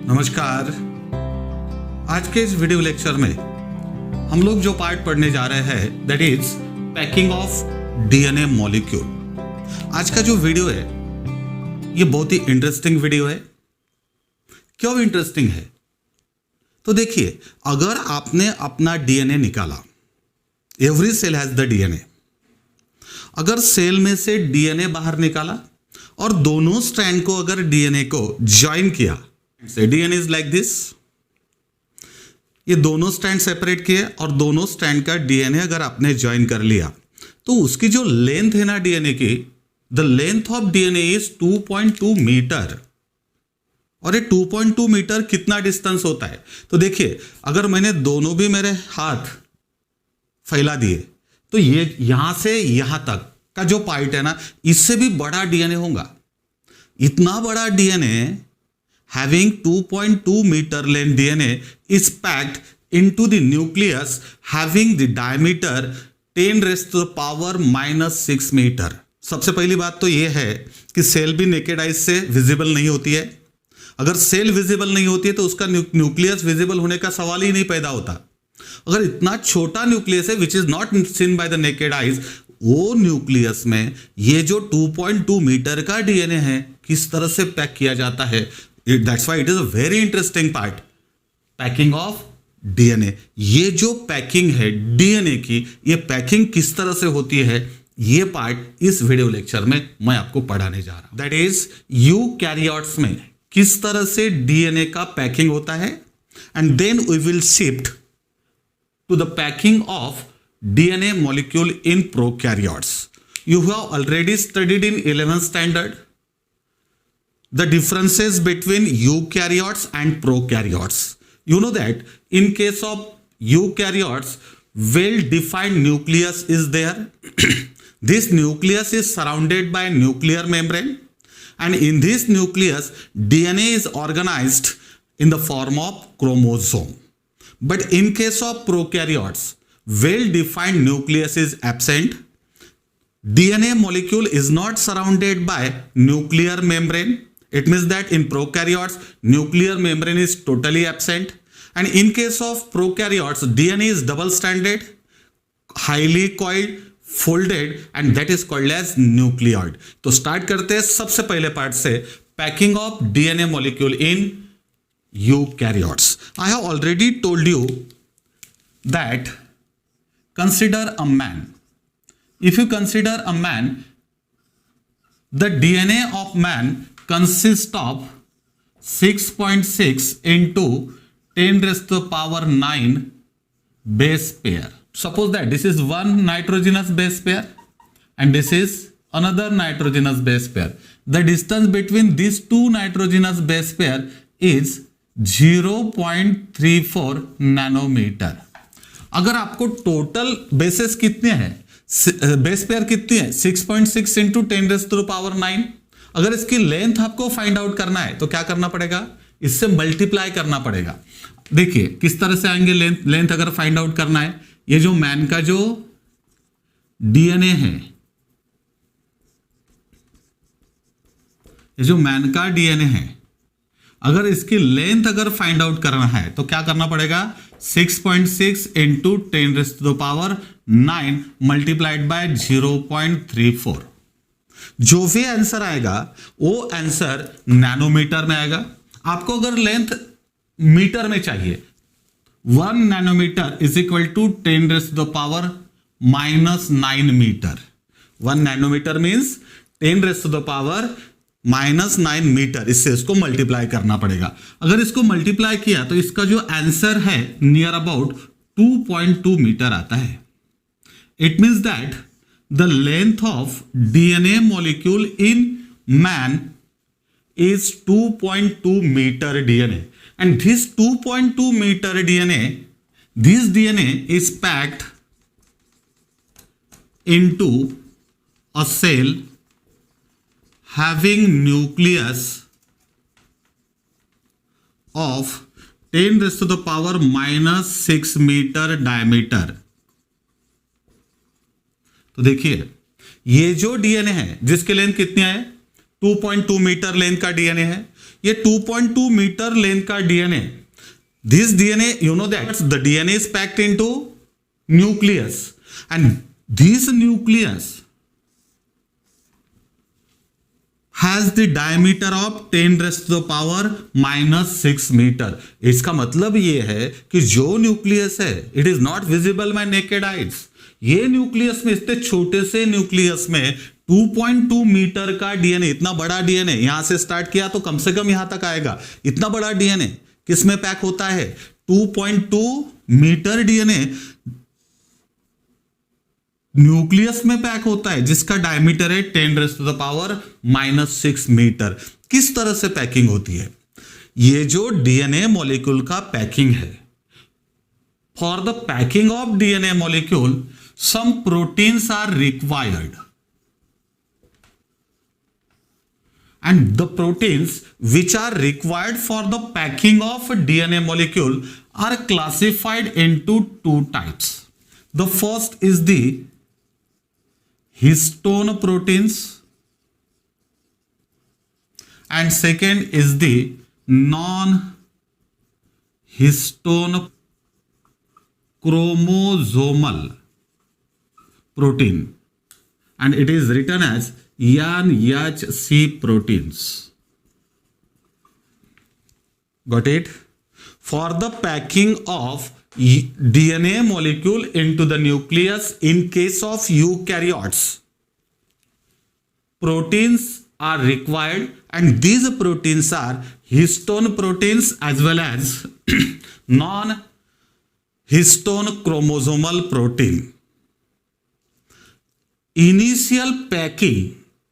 नमस्कार। आज के इस वीडियो लेक्चर में हम लोग जो पार्ट पढ़ने जा रहे हैं that is packing of DNA molecule. आज का जो वीडियो है ये बहुत ही इंटरेस्टिंग वीडियो है। क्यों इंटरेस्टिंग है? तो देखिए, अगर आपने अपना डीएनए निकाला, every cell has the DNA, अगर सेल में से डीएनए बाहर निकाला और दोनों स्ट्रैंड को अगर डीएनए को ज्वाइन किया, डीएनए इज लाइक दिस, ये दोनों स्ट्रैंड सेपरेट किए और दोनों स्ट्रैंड का डीएनए अगर आपने ज्वाइन कर लिया तो उसकी जो लेंथ है ना डीएनए की, the length of DNA is 2.2 metre. और ये 2.2 मीटर कितना डिस्टेंस होता है? तो देखिए, अगर मैंने दोनों भी मेरे हाथ फैला दिए तो ये यहां से यहां तक का जो पार्ट है ना, इससे भी बड़ा डीएनए होगा। इतना बड़ा DNA having 2.2 meter length DNA is packed into the nucleus having the diameter 10 raised to the power -6 meter। सबसे पहली बात तो यह है कि सेल भी नेकेड आइज से विजिबल नहीं होती है। अगर सेल विजिबल नहीं होती है तो उसका न्यूक्लियस विजिबल होने का सवाल ही नहीं पैदा होता। अगर इतना छोटा न्यूक्लियस है which is not seen by the naked eyes, वो न्यूक्लियस में ये जो 2.2 मीटर का डीएनए है किस तरह से पैक किया जाता है, that's why it is a very interesting part, packing of DNA. ये जो पैकिंग है डीएनए की, ये पैकिंग किस तरह से होती है, ये पार्ट इस वीडियो लेक्चर में मैं आपको पढ़ाने जा रहा हूं। दैट इज यूकैरियोट्स में किस तरह से डीएनए का पैकिंग होता है, and then we will shift to the packing of DNA molecule in prokaryotes. You have already studied in 11th standard the differences between eukaryotes and prokaryotes. You know that in case of eukaryotes, well-defined nucleus is there. This nucleus is surrounded by nuclear membrane, and in this nucleus, DNA is organized in the form of chromosome. But in case of prokaryotes, well-defined nucleus is absent. DNA molecule is not surrounded by nuclear membrane. It means that in prokaryotes, nuclear membrane is totally absent. And in case of prokaryotes, DNA is double-stranded, highly coiled, folded, and that is called as nucleoid. तो start करते हैं सबसे पहले part से, packing of DNA molecule in eukaryotes. I have already told you that consider a man. If you consider a man, the DNA of man consists of 6.6 into 10 raised to the power 9 base pair. Suppose that this is one nitrogenous base pair and this is another nitrogenous base pair. The distance between these two nitrogenous base pair is 0.34 nanometer. अगर आपको total bases कितने हैं, base pair कितनी है, 6.6 into 10 raised to the power 9। अगर इसकी length आपको find out करना है तो क्या करना पड़ेगा, इससे मल्टीप्लाई करना पड़ेगा। देखिए किस तरह से आएंगे लेंथ अगर फाइंड आउट करना है। ये जो मैन का जो डीएनए है, ये जो मैन का डीएनए है, अगर इसकी लेंथ अगर फाइंड आउट करना है तो क्या करना पड़ेगा, 6.6 into 10 raised to the power 9 multiplied by 0.34। जो भी आंसर आएगा वो आंसर नैनोमीटर में आएगा। आपको अगर लेंथ मीटर में चाहिए, 1 nanometre is equal to 10 raised to the power -9 metre. 1 nanometre means 10 raised to the power -9 metre. इससे इसको मल्टीप्लाई करना पड़ेगा। अगर इसको मल्टीप्लाई किया तो इसका जो आंसर है नियर अबाउट 2.2 मीटर आता है। It means that the length of DNA molecule in man is 2.2 meter DNA, and this 2.2 meter DNA, this DNA is packed into a cell having nucleus of 10 raised to the power -6 meter diameter। तो देखिए ये जो DNA है जिसकी length कितनी है, 2.2 metre length का DNA है, ये 2.2 मीटर लेंथ का DNA, this DNA, you know that the DNA is packed into nucleus, and this nucleus has the diameter of 10 raised to the power -6 metre. इसका मतलब ये है कि जो न्यूक्लियस है it is not visible by naked eyes. ये nucleus में, इतने छोटे से न्यूक्लियस में 2.2 मीटर का डीएनए, इतना बड़ा डीएनए, यहां से स्टार्ट किया तो कम से कम यहां तक आएगा। इतना बड़ा डीएनए किस में पैक होता है? 2.2 मीटर डीएनए न्यूक्लियस में पैक होता है, जिसका डायमीटर है 10 raised to the power -6 metre. किस तरह से पैकिंग होती है? ये जो डीएनए मॉलिक्यूल का पैकिंग है, for the packing of DNA molecule some proteins are required, and the proteins which are required for the packing of DNA molecule are classified into two types. The first is the histone proteins and second is the non-histone chromosomal protein, and it is written as NHC proteins. Got it? For the packing of DNA molecule into the nucleus in case of eukaryotes, proteins are required, and these proteins are histone proteins as well as non-histone chromosomal protein. Initial packing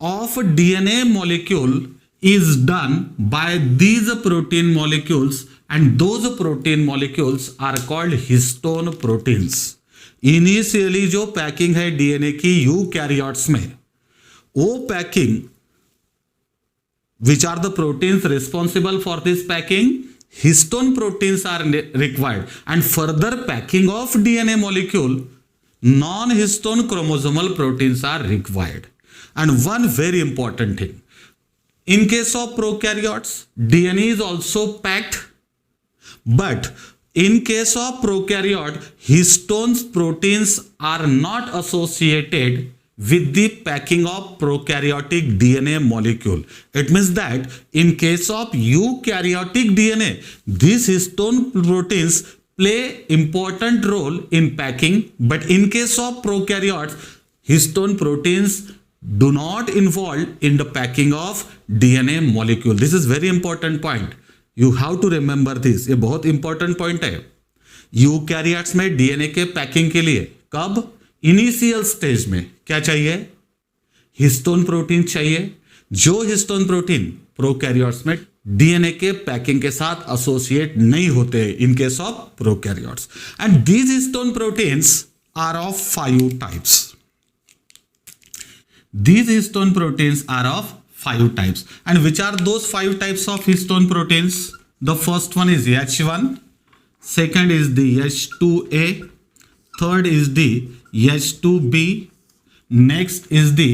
of DNA molecule is done by these protein molecules, and those protein molecules are called histone proteins. Initially जो packing है DNA की eukaryotes में, वो packing which are the proteins responsible for this packing, histone proteins are required, and further packing of DNA molecule non-histone chromosomal proteins are required. And one very important thing, in case of prokaryotes, DNA is also packed, but in case of prokaryote, histone proteins are not associated with the packing of prokaryotic DNA molecule. It means that in case of eukaryotic DNA, these histone proteins play important role in packing, but in case of prokaryotes, histone proteins do not involve in the packing of DNA molecule. This is very important point. You have to remember this. ये बहुत important point है। Eukaryotes में DNA के packing के लिए कब? Initial stage में क्या चाहिए? हिस्टोन प्रोटीन चाहिए। जो हिस्टोन प्रोटीन प्रोकैरियोट्स में डीएनए के पैकिंग के साथ एसोसिएट नहीं होते in case of prokaryotes, and these histone proteins are of 5 types. These histone proteins are of 5 types. And which are those 5 types of histone proteins? The first one is H1, second is the H2A, third is the H2B, next is the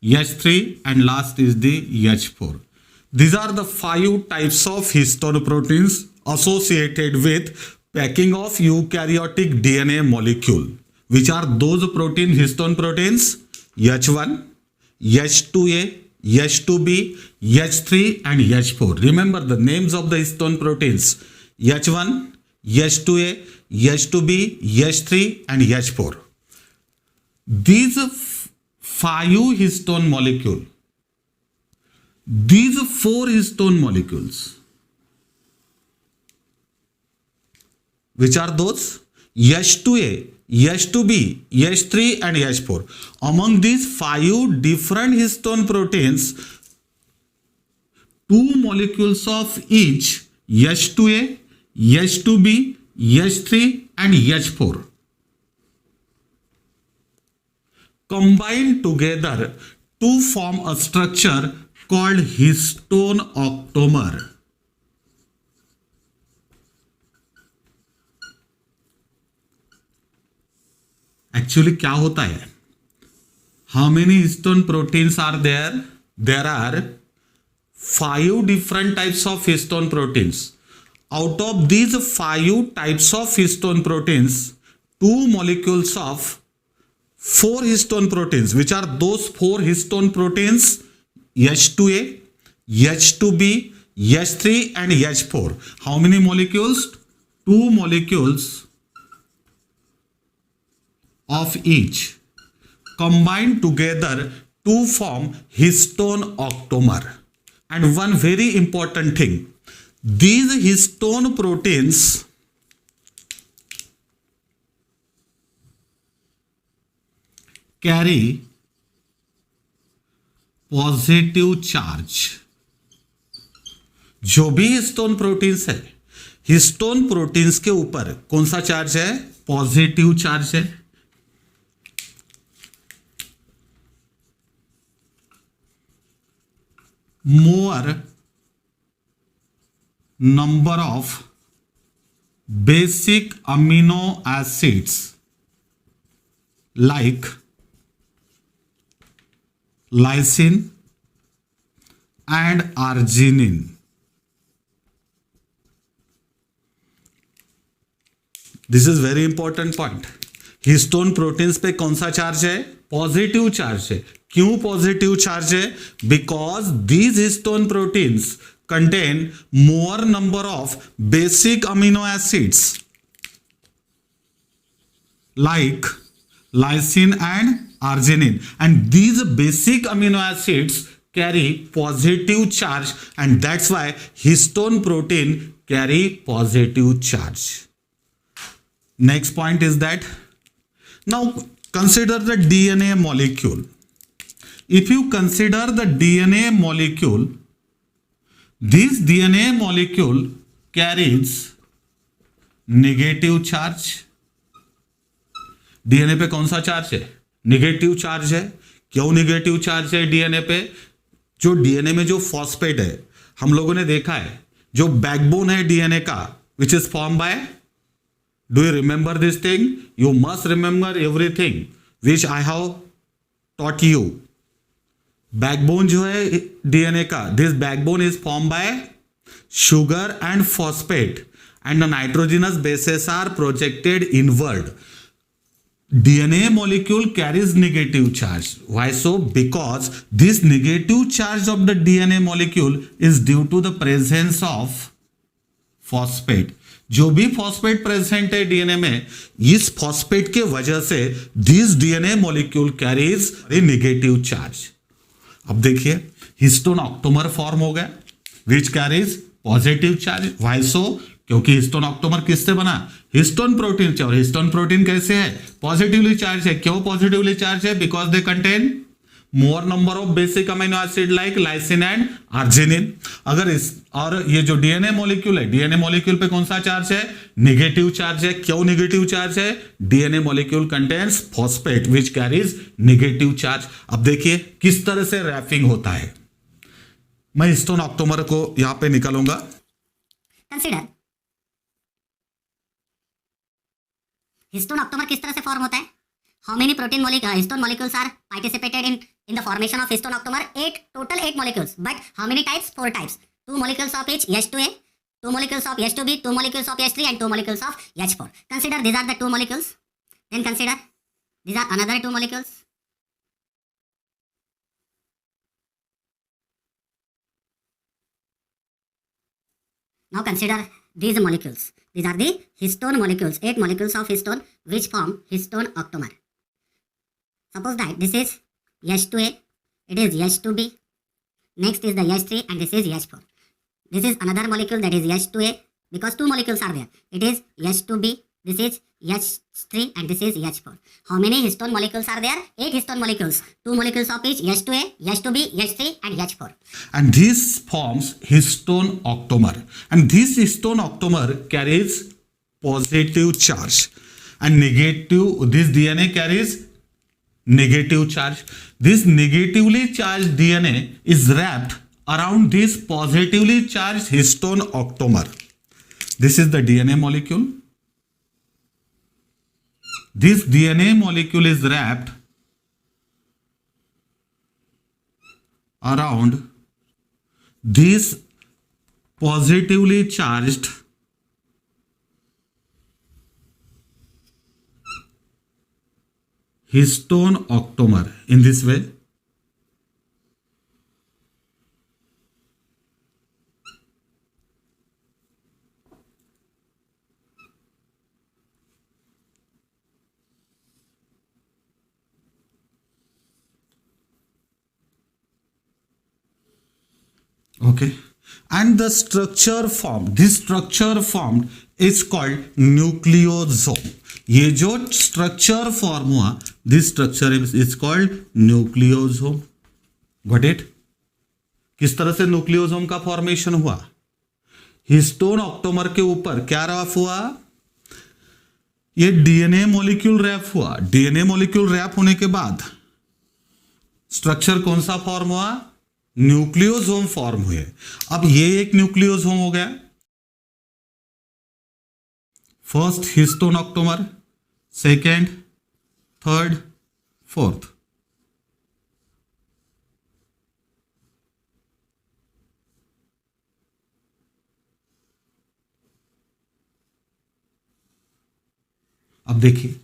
H3, and last is the H4. These are the 5 types of histone proteins associated with packing of eukaryotic DNA molecule. Which are those histone proteins? H1, H2A, H2B, H3 and H4. Remember the names of the histone proteins: H1, H2A, H2B, H3 and H4. These 5 histone molecules, these 4 histone molecules, which are those? H2A, H2B, H3 and H4. Among these 5 different histone proteins, 2 molecules of each H2A, H2B, H3 and H4 combine together to form a structure called histone octamer. Actually क्या होता है? How many histone proteins are there? There are 5 different types of histone proteins. Out of these 5 types of histone proteins, 2 molecules of 4 histone proteins, which are those 4 histone proteins, H2A, H2B, H3 and H4. How many molecules? 2 molecules of each combined together to form histone octamer. And one very important thing, these histone proteins carry positive charge. जो भी histone proteins है, histone proteins के ऊपर कौन सा charge है? Positive charge है. मोर number of basic amino acids like lysine and arginine. This is very important point. Histone proteins पे कौन सा चार्ज है? पॉजिटिव चार्ज है. क्यों पॉजिटिव चार्ज है? Because these histone proteins contain more number of basic amino acids like lysine and arginine, and these basic amino acids carry positive charge, and that's why histone protein carry positive charge. Next point is that now consider the DNA molecule. If you consider the DNA molecule, this DNA molecule carries negative charge. DNA पे कौन सा charge है? Negative charge है. क्यों negative charge है DNA पे? जो DNA में जो फॉस्फेट है, हम लोगों ने देखा है, जो बैकबोन है डीएनए का, which is form by, do you remember this thing? You must remember everything which I have taught you. Backbone जो है डीएनए का, this backbone is form by sugar and phosphate, and the nitrogenous bases are projected inward. DNA molecule carries negative charge. Why so? Because this negative charge of the DNA molecule is due to the presence of phosphate. जो भी phosphate present है DNA में, इस phosphate के वजह से this DNA molecule carries A negative charge. अब देखिए हिस्टोन ऑक्टोमर फॉर्म हो गया which carries positive charge. Why so? क्योंकि हिस्टोन ऑक्टोमर किससे बना? हिस्टोन प्रोटीन से. और हिस्टोन प्रोटीन कैसे है? पॉजिटिवली चार्ज है. क्यों पॉजिटिवली चार्ज है? Because they contain more number of basic amino acid like lysine and arginine. अगर इस और ये जो डीएनए मॉलिक्यूल है, डीएनए मॉलिक्यूल पे कौन सा चार्ज है? नेगेटिव चार्ज है. क्यों नेगेटिव चार्ज है? DNA molecule contains phosphate which carries negative charge. अब देखिए किस तरह से रैपिंग होता है. मैं हिस्टोन ऑक्टोमर को यहां पे निकालूंगा. कंसीडर हिस्टोन ऑक्टोमर किस तरह से फॉर्म होता है? How many protein histone molecules are participated in the formation of histone octamer? 8 molecules, but how many types? 4 types. 2 molecules of each H2A, 2 molecules of H2B, 2 molecules of H3 and 2 molecules of H4. Consider these are the 2 molecules. Then consider these are another 2 molecules. Now consider these molecules. These are the histone molecules, 8 molecules of histone which form histone octamer. Suppose that this is H2A, it is H2B, next is the H3 and this is H4. This is another molecule that is H2A because 2 molecules are there. It is H2B, this is H3 and this is H4. How many histone molecules are there? 8 histone molecules. 2 molecules of each H2A, H2B, H3 and H4. And this forms histone octamer. And this histone octamer carries positive charge. And negative, this DNA carries negative charge. This negatively charged DNA is wrapped around this positively charged histone octamer. This is the DNA molecule. This DNA molecule is wrapped around this positively charged histone octamer in this way. Okay, and the structure formed, this structure formed is called nucleosome. ये जो structure form हुआ, this structure is called nucleosome. Got it? किस तरह से nucleosome का formation हुआ? Histone octamer के ऊपर क्या रैप हुआ? ये डीएनए मॉलिक्यूल रैप हुआ. डीएनए मॉलिक्यूल रैप होने के बाद स्ट्रक्चर कौन सा फॉर्म हुआ? न्यूक्लियोसोम फॉर्म हुए. अब ये एक न्यूक्लियोसोम हो गया. First histone octamer, second, third, fourth. अब देखिए,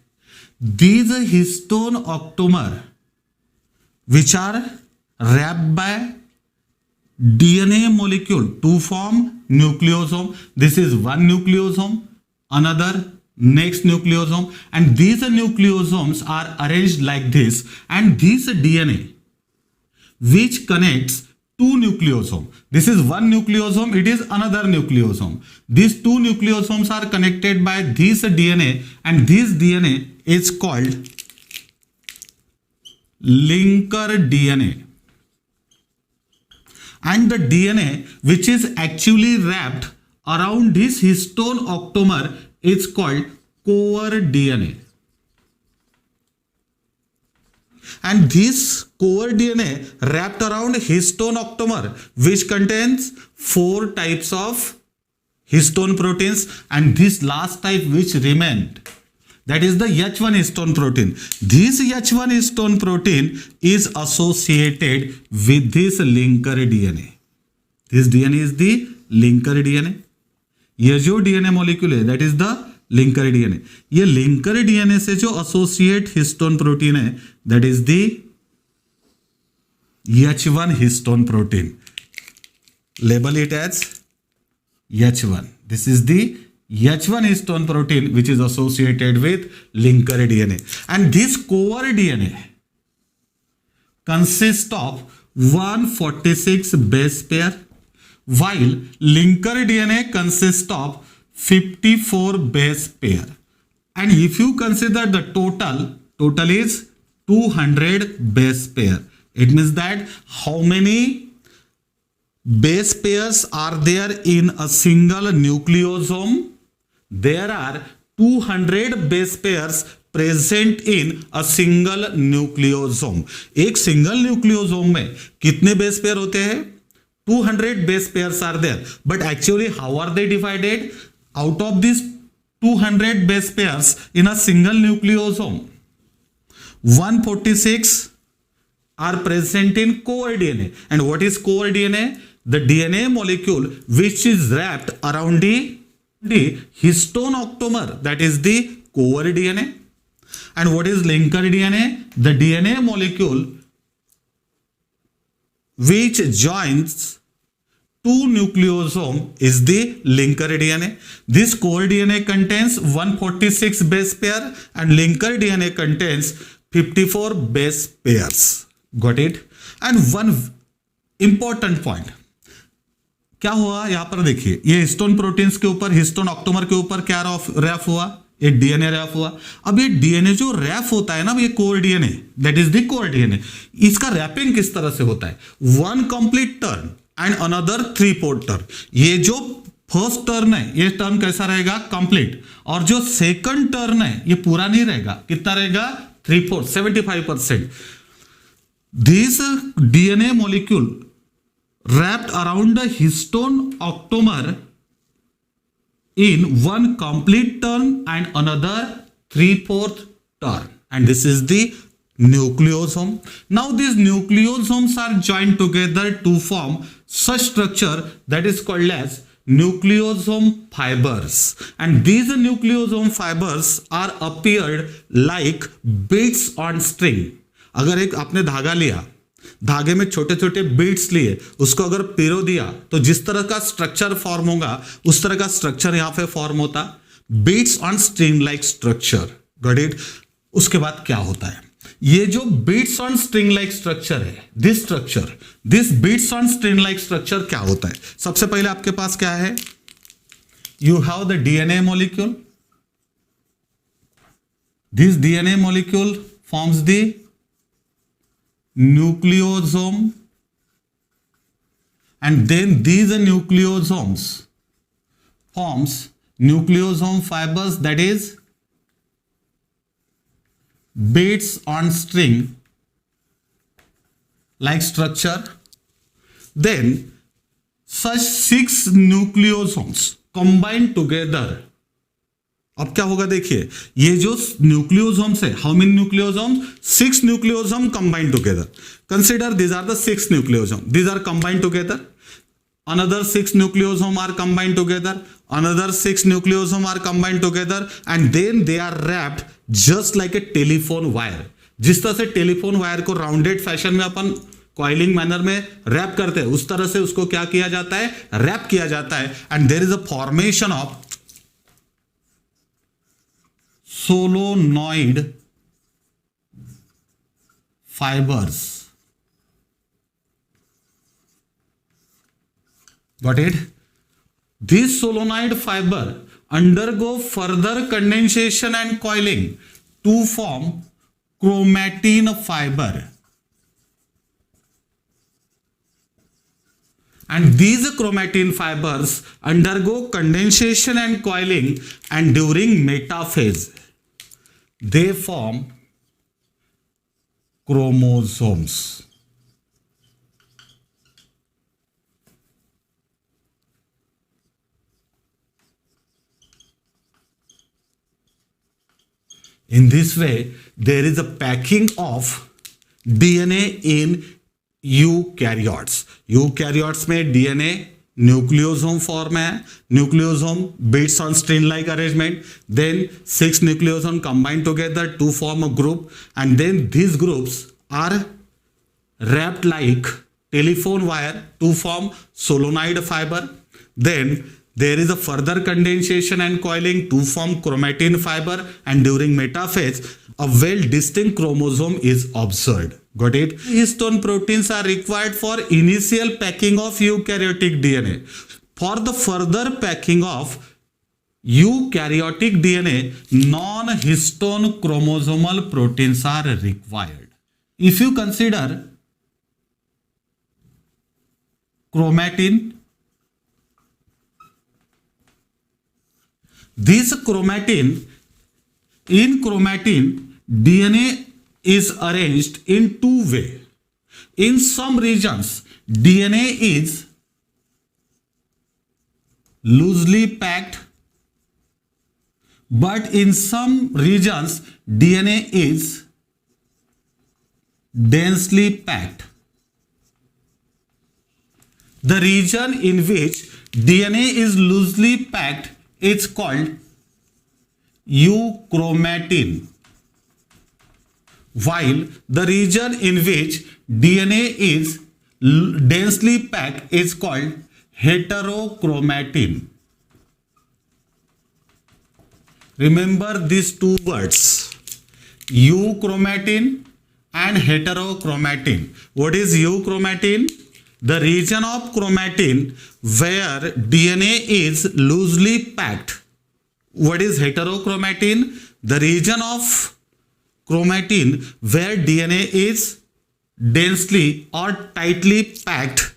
these histone octamer which are wrapped by DNA molecule to form nucleosome. This is one nucleosome, another, next nucleosome, and these nucleosomes are arranged like this, and this DNA which connects two nucleosomes. This is one nucleosome, it is another nucleosome. These two nucleosomes are connected by this DNA, and this DNA is called linker DNA. And the DNA which is actually wrapped around this histone octamer is called core DNA. And this core DNA wrapped around histone octamer which contains 4 types of histone proteins, and this last type which remained, that is the H1 histone protein. This H1 histone protein is associated with this linker DNA. This DNA is the linker DNA. ये जो DNA molecule है, that is the linker DNA. ये linker DNA से जो associate histone protein है, that is the H1 histone protein. Label it as H1. This is the H1 histone protein which is associated with linker DNA, and this core DNA consists of 146 base pair, while linker DNA consists of 54 base pair. And if you consider the total is 200 base pair. It means that how many base pairs are there in a single nucleosome? There are 200 base pairs present in a single nucleosome. एक single nucleosome में कितने base pair होते हैं? 200 base pairs are there. But actually how are they divided? Out of these 200 base pairs in a single nucleosome, 146 are present in core DNA. And what is core DNA? The DNA molecule which is wrapped around the histone octamer, that is the core DNA. And what is linker DNA? The DNA molecule which joins two nucleosome is the linker DNA. This core DNA contains 146 base pair and linker DNA contains 54 base pairs. Got it? And one important point, क्या हुआ यहां पर देखिए, ये histone proteins के ऊपर, histone octamer के ऊपर क्या रैप हुआ? एक डीएनए रैप हुआ. अब ये डीएनए जो रैप होता है ना, ये core DNA, that is the core DNA. इसका रैपिंग किस तरह से होता है? 1 complete turn and another 3/4 turn. ये जो फर्स्ट टर्न है, ये टर्न कैसा रहेगा? कंप्लीट. और जो सेकंड टर्न है, ये पूरा नहीं रहेगा. कितना रहेगा? 3/4, 75%. This DNA molecule wrapped around the histone octamer in one complete turn and another 3/4 turn, and this is the nucleosome. Now these nucleosomes are joined together to form such structure that is called as nucleosome fibers, and these nucleosome fibers are appeared like beads on string. अगर एक आपने धागा लिया, धागे में छोटे छोटे beads लिए, उसको अगर पिरो दिया तो जिस तरह का स्ट्रक्चर फॉर्म होगा उस तरह का स्ट्रक्चर यहां पे फॉर्म होता, beads on string like structure. Got it? उसके बाद क्या होता है, ये जो beads on string like structure है, this beads on string like structure क्या होता है? सबसे पहले आपके पास क्या है, you have the DNA molecule. This DNA molecule forms the nucleosome, and then these nucleosomes forms nucleosome fibers, that is beads on string like structure. Then such 6 nucleosomes combine together. अब क्या होगा देखिए, ये जो न्यूक्लियोसोम्स है, how many nucleosomes? 6 nucleosome combined together. Consider these are the 6 nucleosomes. These are combined together. Another 6 nucleosomes are combined together. Another 6 nucleosomes are combined together, and then they are wrapped just like a telephone wire. जिस तरह से telephone wire को rounded fashion में अपन coiling manner में rap करते हैं, उस तरह से उसको क्या किया जाता है, रैप किया जाता है. And there is a formation of solenoid fibers. Got it? These solenoid fiber undergo further condensation and coiling to form chromatin fiber, and these chromatin fibers undergo condensation and coiling, and during metaphase they form chromosomes. In this way, there is a packing of DNA in eukaryotes. Eukaryotes में DNA nucleosome form है, nucleosome beads on string like arrangement, then 6 nucleosome combined together to form a group, and then these groups are wrapped like telephone wire to form solenoid fiber. Then there is a further condensation and coiling to form chromatin fiber, and during metaphase a well distinct chromosome is observed. Got it? Histone proteins are required for initial packing of eukaryotic DNA. For the further packing of eukaryotic DNA, non-histone chromosomal proteins are required. If you consider chromatin, this chromatin, in chromatin DNA is arranged in two ways. In some regions DNA is loosely packed, but in some regions DNA is densely packed. The region in which DNA is loosely packed is called euchromatin, while the region in which DNA is densely packed is called heterochromatin. Remember these two words, euchromatin and heterochromatin. What is euchromatin? The region of chromatin where DNA is loosely packed. What is heterochromatin? The region of chromatin where DNA is densely or tightly packed,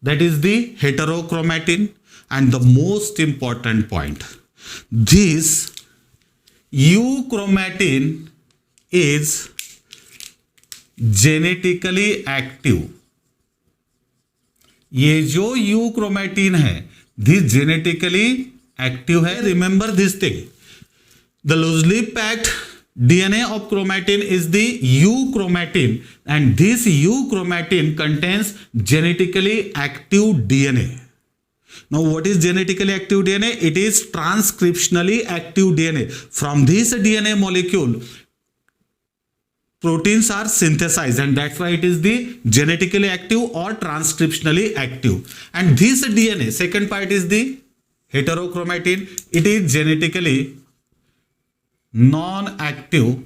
that is the heterochromatin. And the most important point, this euchromatin is genetically active. ये जो euchromatin है, this genetically active है. Remember this thing, the loosely packed DNA of chromatin is the euchromatin, and this euchromatin contains genetically active DNA. Now, what is genetically active DNA? It is transcriptionally active DNA. From this DNA molecule, proteins are synthesized, and that's why it is the genetically active or transcriptionally active. And this DNA, second part is the heterochromatin. It is genetically non-active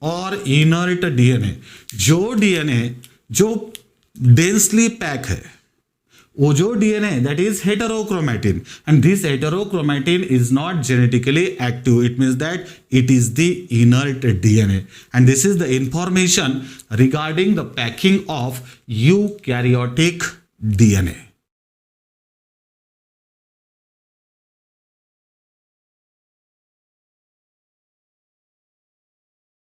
और inert DNA. जो DNA जो densely pack है, वो जो DNA that is heterochromatin, and this heterochromatin is not genetically active. It means that it is the inert DNA, and this is the information regarding the packing of eukaryotic DNA.